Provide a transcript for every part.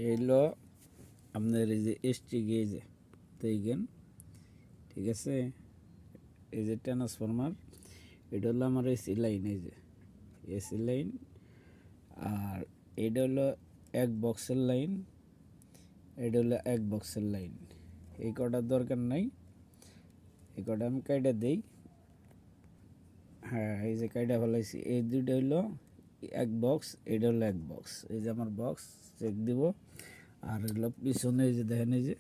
এলো আপনার এই যে এসটি গেজ দেখেন, ঠিক আছে। এই যে ট্রান্সফরমার, এটা হলো আমার এসি লাইন, এই যে এসি লাইন। আর এটা হলো এক বক্সের লাইন, এটা হলো এক বক্সের লাইন। এই কটার দরকার নাই, এই কটা আমি কাইটা দিই। হ্যাঁ, এই যে কাইটা ফেলাইছি। এই দুইটা হইলো এক বক্স, এটা হলো এক বক্স। এই যে আমার বক্স চেক দিব। আর হলো পিছনে এই যে দেখেন, এই যে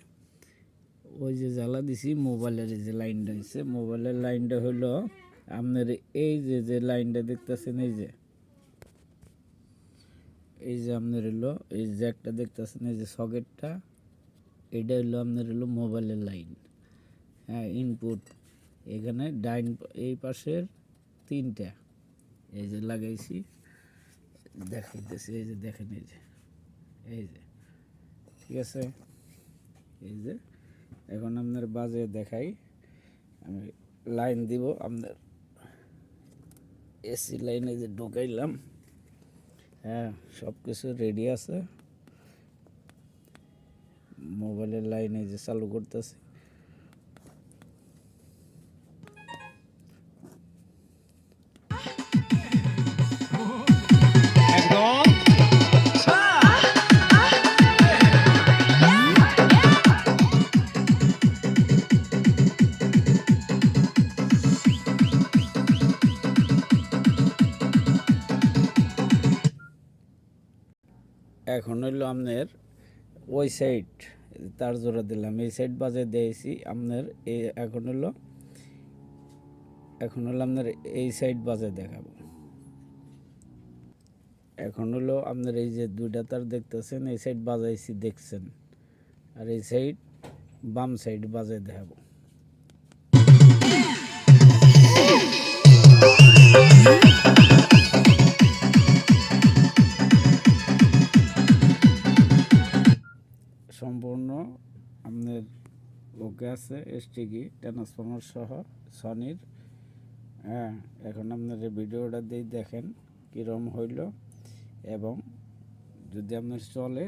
ওই যে জ্বালা দিছি মোবাইলের এই যে লাইনটা হয়েছে, মোবাইলের লাইনটা হলো আপনার এই যে লাইনটা দেখতেছেন, এই যে আপনার হলো এই যে একটা দেখতেছেন, এই যে সকেটটা, এটা হলো আপনার হলো মোবাইলের লাইন। হ্যাঁ, ইনপুট এখানে ডাইন এই পাশের তিনটা এই যে লাগাইছি, দেখাইতেছি। এই যে দেখেন, এই যে ঠিক আছে। এই যে এখন আপনার বাজে দেখাই, আমি লাইন দিব। আপনার এসি লাইনে যে ঢুকাইলাম, হ্যাঁ সব কিছু রেডি আছে। মোবাইলের লাইনে যে চালু করতেছে, এখন হইলো আপনার ওই সাইড তার জোড়া দিলাম, এই সাইড বাজে দিয়েছি আপনার। এই এখন হলো আপনার এই সাইড বাজে দেখাবো। এখন হলো আপনার এই যে দুইটা তার দেখতেছেন, এই সাইড বাজাইছি দেখছেন, আর এই সাইড বাম সাইড বাজে দেখাবো। সম্পূর্ণ আপনার ওকে আছে, এসটিকি ট্রান্সফরমার সহ সনির। হ্যাঁ, এখন আপনার এই ভিডিওটা দিয়ে দেখেন কীরকম হইল, এবং যদি আপনার চলে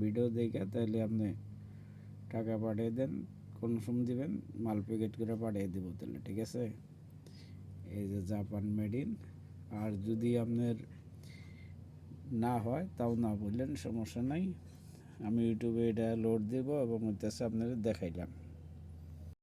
ভিডিও দেখে, তাহলে আপনি টাকা পাঠিয়ে দেন, কনফার্ম দিবেন, মাল প্যাকেট করে পাঠিয়ে দেব তাহলে, ঠিক আছে। এই যে জাপান মেড ইন। আর যদি আপনার না হয় তাও না বললেন, সমস্যা নাই, আমি ইউটিউবে এটা লোড দেব এবং হইতেছে আপনাদের দেখাইলাম।